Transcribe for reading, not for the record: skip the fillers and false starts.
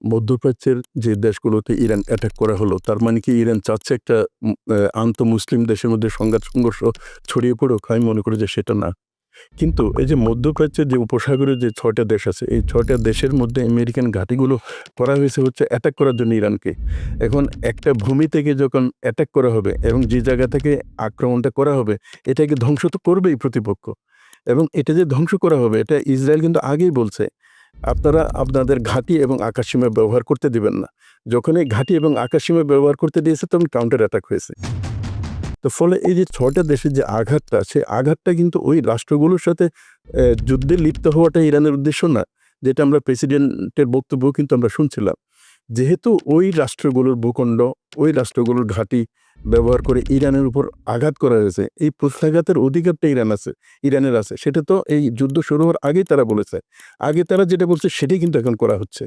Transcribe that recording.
মধ্যপ্রাচ্যের যে দেশগুলোতে ইরান অ্যাটাক করা হলো, তার মানে কি ইরান চাচ্ছে একটা আন্ত-মুসলিম দেশের মধ্যে সংঘাত-সংঘর্ষ ছড়িয়ে পড়ুক? আমি মনে করি যে সেটা না। কিন্তু এই যে মধ্যপ্রাচ্যের যে উপসাগরের যে ৬ টা দেশ আছে, এই ৬ টা দেশের মধ্যে আমেরিকান ঘাঁটিগুলো করা হয়েছে হচ্ছে অ্যাটাক করার জন্য ইরানকে। এখন একটা ভূমি থেকে যখন অ্যাটাক করা হবে এবং যে জায়গা থেকে আক্রমণটা করা হবে, এটাকে ধ্বংস তো করবেই প্রতিপক্ষ। এবং এটা যে ধ্বংস করা হবে, এটা ইসরায়েল কিন্তু আগেই বলছে, আপনারা আপনাদের ঘাঁটি এবং আকাশসীমা ব্যবহার করতে দিবেন না। যখন এই ঘাঁটি এবং আকাশসীমা ব্যবহার করতে দিয়েছে, তখন কাউন্টার অ্যাটাক হয়েছে। তো ফলে এই যে ৬ টা দেশের যে আঘাতটা, সেই আঘাতটা কিন্তু ওই রাষ্ট্রগুলোর সাথে যুদ্ধে লিপ্ত হওয়াটা ইরানের উদ্দেশ্য না। যেটা আমরা প্রেসিডেন্টের বক্তব্যও কিন্তু আমরা শুনছিলাম। যেহেতু ওই রাষ্ট্রগুলোর ভূখণ্ড, ওই রাষ্ট্রগুলোর ঘাঁটি ব্যবহার করে ইরানের উপর আঘাত করা হয়েছে, এই প্রত্যাঘাতের অধিকারটা ইরানের আছে। সেটা তো এই যুদ্ধ শুরু হওয়ার আগেই তারা বলেছে। আগে তারা যেটা বলছে সেটাই কিন্তু এখন করা হচ্ছে।